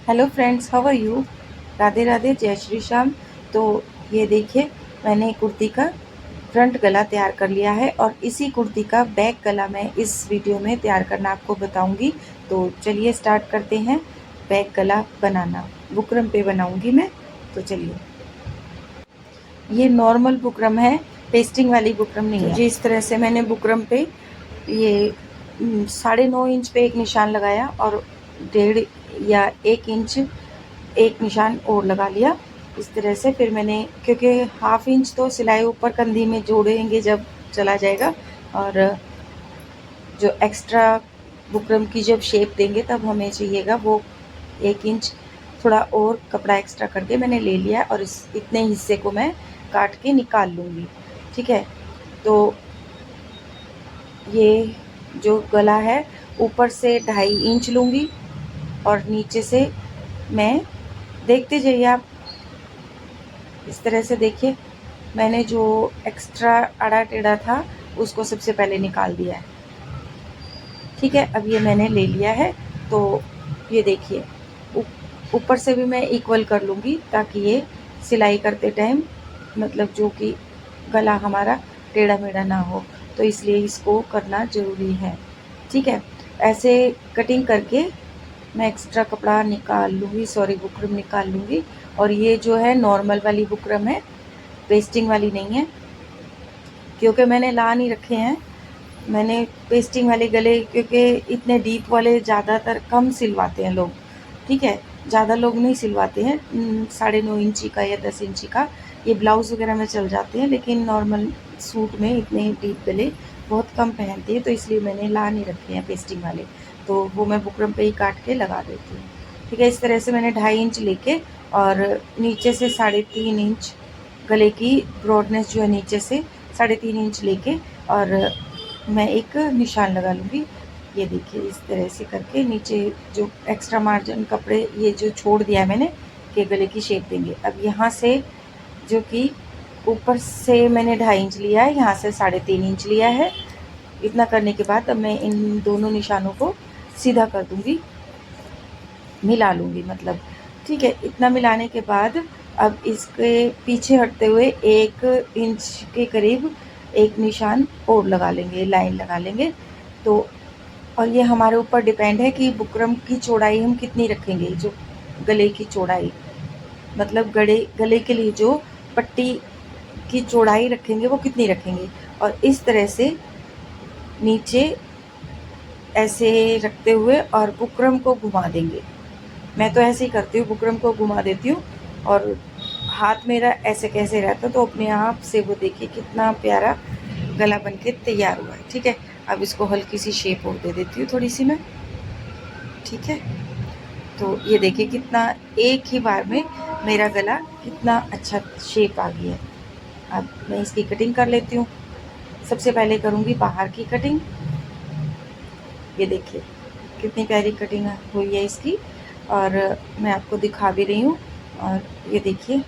Hello friends, how are you. Radhe Radhe, जय श्री श्याम। तो ये देखिए, मैंने कुर्ती का फ्रंट गला तैयार कर लिया है और इसी कुर्ती का बैक गला मैं इस वीडियो में तैयार करना आपको बताऊंगी। तो चलिए स्टार्ट करते हैं। बैक गला बनाना बुकरम पे बनाऊंगी मैं। तो चलिए, ये नॉर्मल बुकरम है, पेस्टिंग वाली बुकरम नहीं है। जिस तरह से मैंने बुकरम पे ये 9.5 इंच पे एक निशान लगाया और 1.5 या 1 इंच एक निशान और लगा लिया इस तरह से। फिर मैंने, क्योंकि 1/2 इंच तो सिलाई ऊपर कंधी में जोड़ेंगे जब चला जाएगा, और जो एक्स्ट्रा बुकरम की जब शेप देंगे तब हमें चाहिएगा वो 1 इंच थोड़ा और कपड़ा एक्स्ट्रा करके मैंने ले लिया और इस इतने हिस्से को मैं काट के निकाल लूँगी। ठीक है, तो ये जो गला है ऊपर से 2.5 इंच लूँगी और नीचे से मैं, देखते जाइए आप, इस तरह से देखिए, मैंने जो एक्स्ट्रा आड़ा टेढ़ा था उसको सबसे पहले निकाल दिया है। ठीक है, अब ये मैंने ले लिया है। तो ये देखिए, ऊपर से भी मैं इक्वल कर लूँगी ताकि ये सिलाई करते टाइम, मतलब जो कि गला हमारा टेढ़ा मेढ़ा ना हो, तो इसलिए इसको करना ज़रूरी है। ठीक है, ऐसे कटिंग करके मैं एक्स्ट्रा कपड़ा निकाल लूँगी, सॉरी बुकरम निकाल लूँगी। और ये जो है नॉर्मल वाली बुकरम है, पेस्टिंग वाली नहीं है, क्योंकि मैंने ला नहीं रखे हैं। मैंने पेस्टिंग वाले गले, क्योंकि इतने डीप वाले ज़्यादातर कम सिलवाते हैं लोग। ठीक है, ज़्यादा लोग नहीं सिलवाते हैं। 9.5 इंची का या 10 इंची का ये ब्लाउज़ वगैरह में चल जाते हैं, लेकिन नॉर्मल सूट में इतने डीप गले बहुत कम पहनते हैं, तो इसलिए मैंने ला नहीं रखे हैं पेस्टिंग वाले। तो वो मैं बुकरम पे ही काट के लगा देती हूँ। ठीक है, इस तरह से मैंने 2.5 इंच लेके और नीचे से 3.5 इंच गले की ब्रॉडनेस जो है, नीचे से 3.5 इंच लेके और मैं एक निशान लगा लूँगी। ये देखिए, इस तरह से करके नीचे जो एक्स्ट्रा मार्जिन कपड़े ये जो छोड़ दिया है मैंने कि गले की शेप देंगे। अब यहाँ से जो कि ऊपर से मैंने 2.5 इंच लिया है, यहाँ से 3.5 इंच लिया है। इतना करने के बाद अब मैं इन दोनों निशानों को सीधा कर दूँगी, मिला लूँगी मतलब। ठीक है, इतना मिलाने के बाद अब इसके पीछे हटते हुए 1 इंच के करीब एक निशान और लगा लेंगे, लाइन लगा लेंगे। तो और ये हमारे ऊपर डिपेंड है कि बुकरम की चौड़ाई हम कितनी रखेंगे, जो गले की चौड़ाई, मतलब गले के लिए जो पट्टी की चौड़ाई रखेंगे वो कितनी रखेंगे। और इस तरह से नीचे ऐसे रखते हुए और बुकरम को घुमा देंगे। मैं तो ऐसे ही करती हूँ, बुकरम को घुमा देती हूँ और हाथ मेरा ऐसे कैसे रहता, तो अपने आप से वो देखिए कितना प्यारा गला बनके तैयार हुआ है। ठीक है, अब इसको हल्की सी शेप और दे देती हूँ थोड़ी सी मैं। ठीक है, तो ये देखिए कितना एक ही बार में मेरा गला कितना अच्छा शेप आ गया है। अब मैं इसकी कटिंग कर लेती हूँ। सबसे पहले करूँगी बाहर की कटिंग। ये देखिए कितनी प्यारी कटिंग हुई है इसकी, और मैं आपको दिखा भी रही हूँ। और ये देखिए,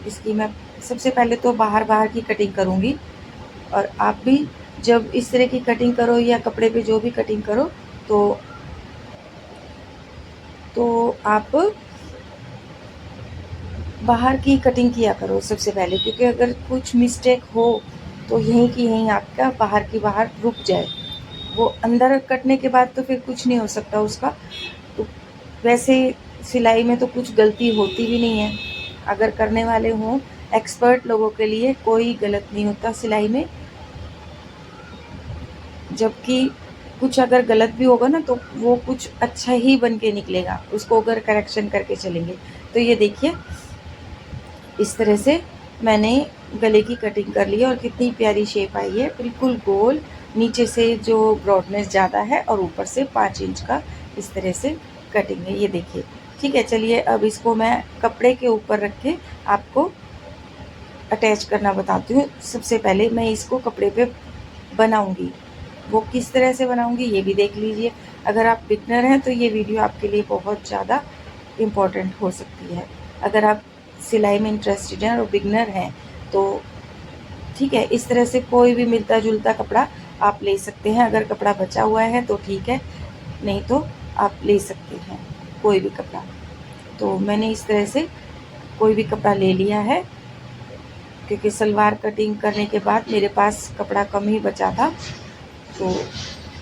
इसकी मैं सबसे पहले तो बाहर की कटिंग करूँगी। और आप भी जब इस तरह की कटिंग करो या कपड़े पे जो भी कटिंग करो, तो आप बाहर की कटिंग किया करो सबसे पहले, क्योंकि अगर कुछ मिस्टेक हो तो यहीं की यहीं आपका बाहर की बाहर रुक जाए। वो अंदर कटने के बाद तो फिर कुछ नहीं हो सकता उसका। तो वैसे सिलाई में तो कुछ गलती होती भी नहीं है, अगर करने वाले हों। एक्सपर्ट लोगों के लिए कोई गलत नहीं होता सिलाई में। जबकि कुछ अगर गलत भी होगा ना, तो वो कुछ अच्छा ही बन के निकलेगा, उसको अगर करेक्शन करके चलेंगे। तो ये देखिए, इस तरह से मैंने गले की कटिंग कर ली है और कितनी प्यारी शेप आई है, बिल्कुल गोल। नीचे से जो ब्रॉडनेस ज़्यादा है और ऊपर से 5 इंच का इस तरह से कटिंग है, ये देखिए। ठीक है, चलिए अब इसको मैं कपड़े के ऊपर रख के आपको अटैच करना बताती हूँ। सबसे पहले मैं इसको कपड़े पे बनाऊँगी, वो किस तरह से बनाऊँगी ये भी देख लीजिए। अगर आप बिगनर हैं तो ये वीडियो आपके लिए बहुत ज़्यादा इम्पोर्टेंट हो सकती है। अगर आप सिलाई में इंटरेस्टेड हैं और बिगनर हैं तो ठीक है, इस तरह से कोई भी मिलता जुलता कपड़ा आप ले सकते हैं। अगर कपड़ा बचा हुआ है तो ठीक है, नहीं तो आप ले सकते हैं। कोई भी कपड़ा। तो मैंने इस तरह से कोई भी कपड़ा ले लिया है, क्योंकि सलवार कटिंग करने के बाद मेरे पास कपड़ा कम ही बचा था, तो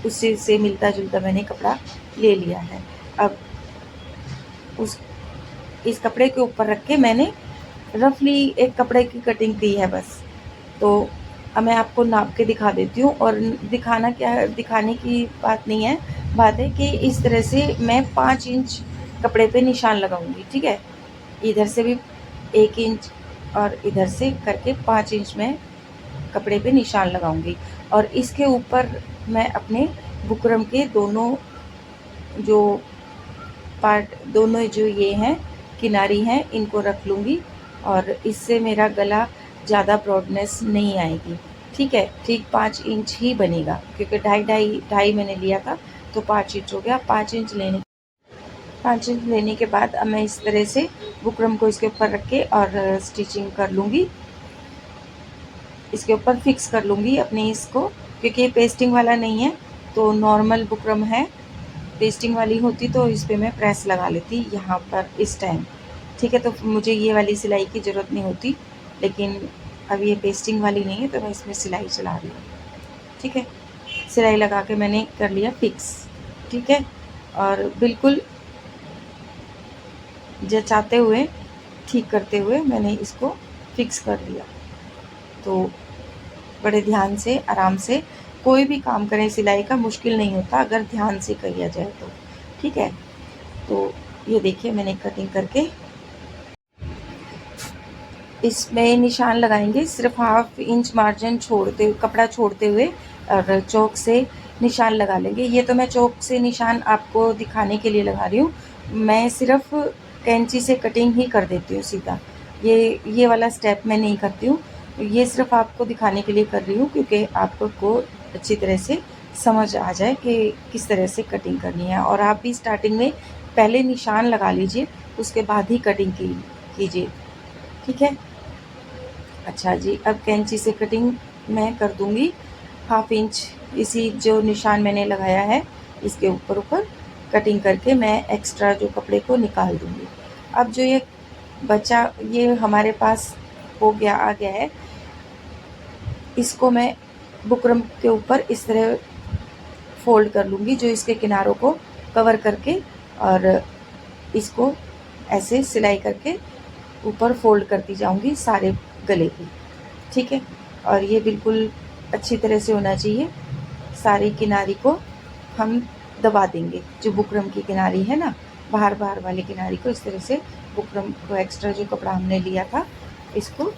उसी से मिलता जुलता मैंने कपड़ा ले लिया है। अब इस कपड़े के ऊपर रख के मैंने रफली एक कपड़े की कटिंग की है बस। तो अब मैं आपको नाप के दिखा देती हूँ। और दिखाना क्या है, दिखाने की बात नहीं है, बात है कि इस तरह से मैं 5 इंच कपड़े पे निशान लगाऊंगी। ठीक है, इधर से भी 1 इंच और इधर से करके 5 इंच में कपड़े पे निशान लगाऊंगी। और इसके ऊपर मैं अपने बुकरम के दोनों जो पार्ट, दोनों जो ये हैं किनारी हैं, इनको रख लूँगी। और इससे मेरा गला ज़्यादा ब्रॉडनेस नहीं आएगी। ठीक है, ठीक 5 इंच ही बनेगा, क्योंकि ढाई मैंने लिया था, तो 5 इंच हो गया। 5 इंच लेने के बाद अब मैं इस तरह से बुकरम को इसके ऊपर रख के और स्टिचिंग कर लूँगी, इसके ऊपर फिक्स कर लूँगी अपने इसको। क्योंकि ये पेस्टिंग वाला नहीं है, तो नॉर्मल बुकरम है। पेस्टिंग वाली होती तो इस पर मैं प्रेस लगा लेती यहाँ पर इस टाइम। ठीक है, तो मुझे ये वाली सिलाई की ज़रूरत नहीं होती, लेकिन अब ये पेस्टिंग वाली नहीं है, तो मैं इसमें सिलाई चला रही हूँ। ठीक है, सिलाई लगा के मैंने कर लिया फिक्स। ठीक है, और बिल्कुल जचाते हुए, ठीक करते हुए मैंने इसको फिक्स कर दिया। तो बड़े ध्यान से, आराम से कोई भी काम करें सिलाई का मुश्किल नहीं होता अगर ध्यान से किया जाए तो। ठीक है, तो ये देखिए मैंने कटिंग करके इसमें निशान लगाएंगे, सिर्फ 1/2 इंच मार्जिन छोड़ते, कपड़ा छोड़ते हुए, और चौक से निशान लगा लेंगे। ये तो मैं चौक से निशान आपको दिखाने के लिए लगा रही हूँ, मैं सिर्फ कैंची से कटिंग ही कर देती हूँ सीधा। ये वाला स्टेप मैं नहीं करती हूँ, ये सिर्फ आपको दिखाने के लिए कर रही हूँ, क्योंकि आपको अच्छी तरह से समझ आ जाए कि किस तरह से कटिंग करनी है। और आप भी स्टार्टिंग में पहले निशान लगा लीजिए, उसके बाद ही कटिंग कीजिए। ठीक है, अच्छा जी, अब कैंची से कटिंग मैं कर दूंगी 1/2 इंच, इसी जो निशान मैंने लगाया है इसके ऊपर कटिंग करके मैं एक्स्ट्रा जो कपड़े को निकाल दूंगी। अब जो ये बचा, ये हमारे पास हो गया, आ गया है, इसको मैं बुकरम के ऊपर इस तरह फोल्ड कर लूँगी, जो इसके किनारों को कवर करके, और इसको ऐसे सिलाई करके ऊपर फोल्ड करती जाऊंगी सारे गले की। ठीक है, और ये बिल्कुल अच्छी तरह से होना चाहिए। सारी किनारी को हम दबा देंगे, जो बुकरम की किनारी है ना, बाहर वाली किनारी को इस तरह से, बुकरम को एक्स्ट्रा जो कपड़ा हमने लिया था, इसको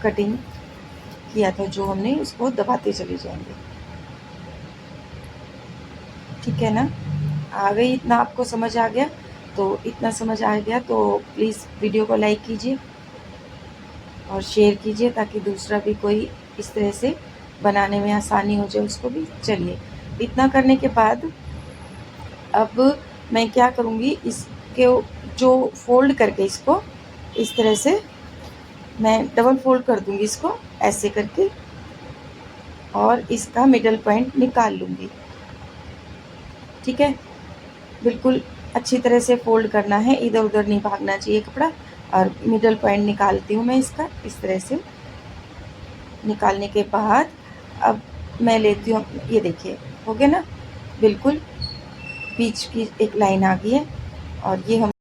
कटिंग किया था जो हमने, उसको दबाते चले जाएंगे। ठीक है ना, आ गई, इतना आपको समझ आ गया? तो इतना समझ आ गया तो प्लीज़ वीडियो को लाइक कीजिए और शेयर कीजिए, ताकि दूसरा भी कोई इस तरह से बनाने में आसानी हो जाए उसको भी। चलिए, इतना करने के बाद अब मैं क्या करूँगी, इसके जो फोल्ड करके इसको इस तरह से मैं डबल फोल्ड कर दूँगी इसको ऐसे करके, और इसका मिडल पॉइंट निकाल लूँगी। ठीक है, बिल्कुल अच्छी तरह से फोल्ड करना है, इधर उधर नहीं भागना चाहिए कपड़ा। और मिडल पॉइंट निकालती हूँ मैं इसका, इस तरह से निकालने के बाद अब मैं लेती हूँ, ये देखिए हो गया ना, बिल्कुल बीच की एक लाइन आ गई है, और ये हम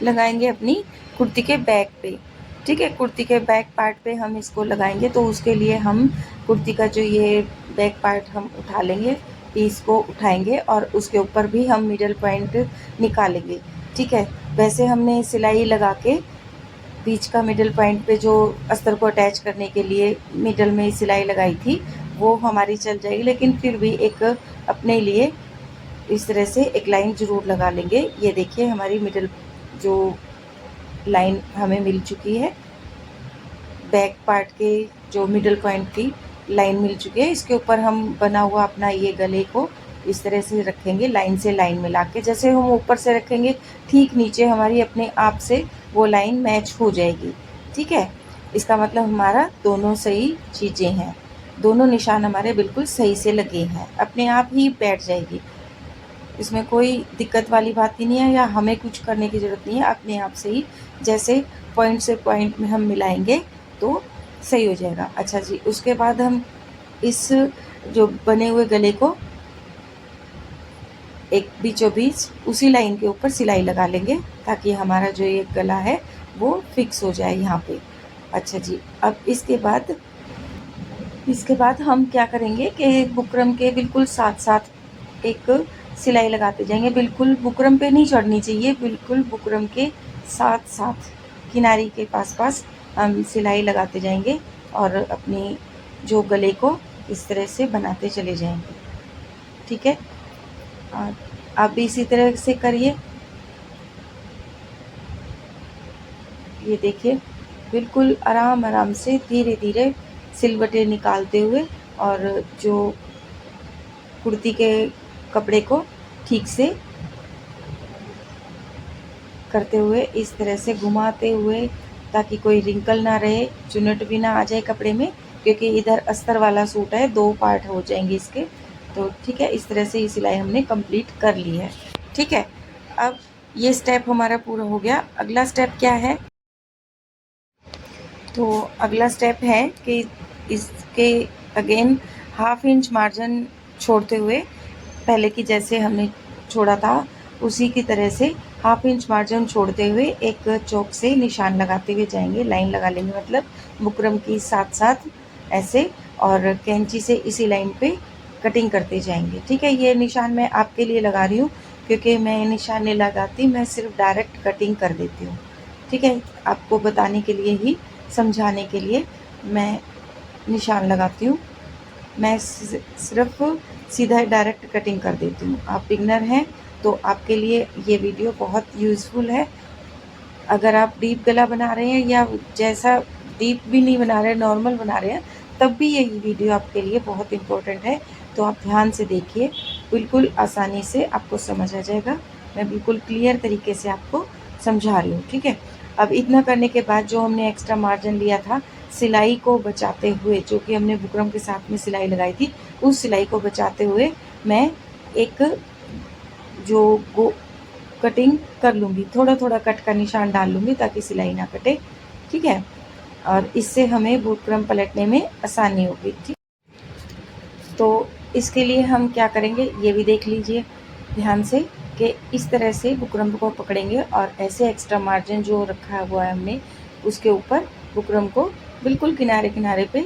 लगाएंगे अपनी कुर्ती के बैक पे। ठीक है, कुर्ती के बैक पार्ट पे हम इसको लगाएंगे, तो उसके लिए हम कुर्ती का जो ये बैक पार्ट हम उठा लेंगे, पीस को उठाएंगे, और उसके ऊपर भी हम मिडल पॉइंट निकालेंगे। ठीक है, वैसे हमने सिलाई लगा के बीच का मिडल पॉइंट पे जो अस्तर को अटैच करने के लिए मिडल में सिलाई लगाई थी, वो हमारी चल जाएगी, लेकिन फिर भी एक अपने लिए इस तरह से एक लाइन ज़रूर लगा लेंगे। ये देखिए हमारी मिडल जो लाइन हमें मिल चुकी है, बैक पार्ट के जो मिडल पॉइंट की लाइन मिल चुकी है। इसके ऊपर हम बना हुआ अपना ये गले को इस तरह से रखेंगे, लाइन से लाइन मिला के। जैसे हम ऊपर से रखेंगे, ठीक नीचे हमारी अपने आप से वो लाइन मैच हो जाएगी। ठीक है, इसका मतलब हमारा दोनों सही चीज़ें हैं, दोनों निशान हमारे बिल्कुल सही से लगे हैं, अपने आप ही बैठ जाएगी। इसमें कोई दिक्कत वाली बात ही नहीं है, या हमें कुछ करने की ज़रूरत नहीं है, अपने आप से ही जैसे पॉइंट से पॉइंट में हम मिलाएंगे तो सही हो जाएगा। अच्छा जी, उसके बाद हम इस जो बने हुए गले को एक बीचों बीच उसी लाइन के ऊपर सिलाई लगा लेंगे, ताकि हमारा जो ये गला है वो फिक्स हो जाए यहाँ पे। अच्छा जी, अब इसके बाद हम क्या करेंगे कि बुकरम के बिल्कुल साथ साथ एक सिलाई लगाते जाएंगे। बिल्कुल बुकरम पे नहीं चढ़नी चाहिए, बिल्कुल बुकरम के साथ साथ किनारी के पास हम सिलाई लगाते जाएंगे और अपनी जो गले को इस तरह से बनाते चले जाएंगे। ठीक है, और आप भी इसी तरह से करिए। ये देखिए, बिल्कुल आराम आराम से धीरे धीरे सिलवटें निकालते हुए और जो कुर्ती के कपड़े को ठीक से करते हुए इस तरह से घुमाते हुए, ताकि कोई रिंकल ना रहे, चुनट भी ना आ जाए कपड़े में, क्योंकि इधर अस्तर वाला सूट है, 2 पार्ट हो जाएंगे इसके। तो ठीक है, इस तरह से ये सिलाई हमने कंप्लीट कर ली है। ठीक है, अब ये स्टेप हमारा पूरा हो गया। अगला स्टेप क्या है? तो अगला स्टेप है कि इसके अगेन 1/2 इंच मार्जिन छोड़ते हुए, पहले की जैसे हमने छोड़ा था उसी की तरह से 1/2 इंच मार्जिन छोड़ते हुए एक चौक से निशान लगाते हुए जाएंगे, लाइन लगा लेंगे, मतलब बुकरम की साथ साथ ऐसे, और कैंची से इसी लाइन पे कटिंग करते जाएंगे। ठीक है, ये निशान मैं आपके लिए लगा रही हूँ, क्योंकि मैं निशान नहीं लगाती, मैं सिर्फ डायरेक्ट कटिंग कर देती हूँ। ठीक है, आपको बताने के लिए ही, समझाने के लिए मैं निशान लगाती हूँ। मैं सिर्फ सीधा डायरेक्ट कटिंग कर देती हूँ। आप बिगनर हैं तो आपके लिए ये वीडियो बहुत यूज़फुल है। अगर आप डीप गला बना रहे हैं, या जैसा डीप भी नहीं बना रहे, नॉर्मल बना रहे हैं, तब भी ये वीडियो आपके लिए बहुत इम्पोर्टेंट है। तो आप ध्यान से देखिए, बिल्कुल आसानी से आपको समझ आ जाएगा। मैं बिल्कुल क्लियर तरीके से आपको समझा रही हूँ। ठीक है, अब इतना करने के बाद जो हमने एक्स्ट्रा मार्जिन लिया था, सिलाई को बचाते हुए, जो कि हमने बुकरम के साथ में सिलाई लगाई थी, उस सिलाई को बचाते हुए मैं एक जो कटिंग कर लूँगी, थोड़ा थोड़ा कट का निशान डाल लूँगी ताकि सिलाई ना कटे। ठीक है, और इससे हमें बुकरम पलटने में आसानी होगी। ठीक, तो इसके लिए हम क्या करेंगे ये भी देख लीजिए ध्यान से, कि इस तरह से बुकरम को पकड़ेंगे और ऐसे एक्स्ट्रा मार्जिन जो रखा हुआ है हमने, उसके ऊपर बुकरम को बिल्कुल किनारे किनारे पे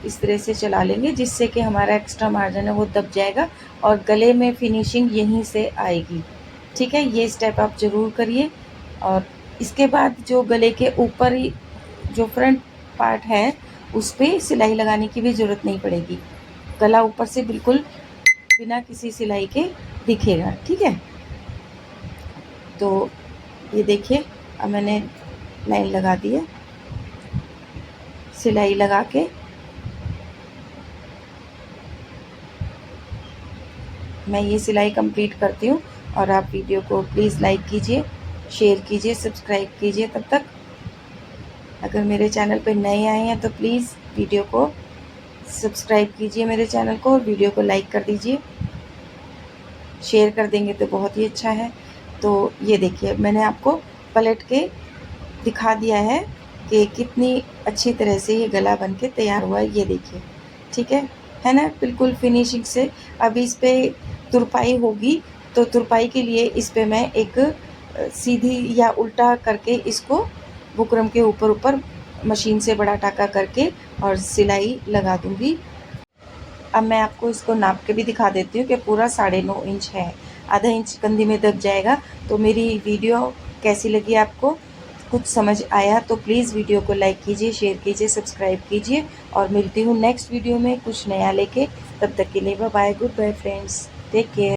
इस तरह से चला लेंगे, जिससे कि हमारा एक्स्ट्रा मार्जिन है वो दब जाएगा और गले में फिनिशिंग यहीं से आएगी। ठीक है, ये स्टेप आप ज़रूर करिए। और इसके बाद जो गले के ऊपर ही जो फ्रंट पार्ट है, उस पर सिलाई लगाने की भी ज़रूरत नहीं पड़ेगी। गला ऊपर से बिल्कुल बिना किसी सिलाई के दिखेगा। ठीक है, तो ये देखिए, अब मैंने लाइन लगा दी है, सिलाई लगा के मैं ये सिलाई कंप्लीट करती हूँ। और आप वीडियो को प्लीज़ लाइक कीजिए, शेयर कीजिए, सब्सक्राइब कीजिए। तब तक अगर मेरे चैनल पर नए आए हैं तो प्लीज़ वीडियो को सब्सक्राइब कीजिए, मेरे चैनल को, और वीडियो को लाइक कर दीजिए। शेयर कर देंगे तो बहुत ही अच्छा है। तो ये देखिए, मैंने आपको पलट के दिखा दिया है कि कितनी अच्छी तरह से ये गला बन के तैयार हुआ है। ये देखिए, ठीक है ना, बिल्कुल फिनिशिंग से। अब इस पर तुरपाई होगी, तो तुरपाई के लिए इस पर मैं एक सीधी या उल्टा करके इसको बुकरम के ऊपर ऊपर मशीन से बड़ा टाका करके और सिलाई लगा दूंगी। अब मैं आपको इसको नाप के भी दिखा देती हूँ कि पूरा 9.5 इंच है, आधा इंच कंधी में दब जाएगा। तो मेरी वीडियो कैसी लगी आपको, कुछ समझ आया तो प्लीज़ वीडियो को लाइक कीजिए, शेयर कीजिए, सब्सक्राइब कीजिए। और मिलती हूँ नेक्स्ट वीडियो में कुछ नया लेके। तब तक के लिए bye bye, goodbye friends, take care.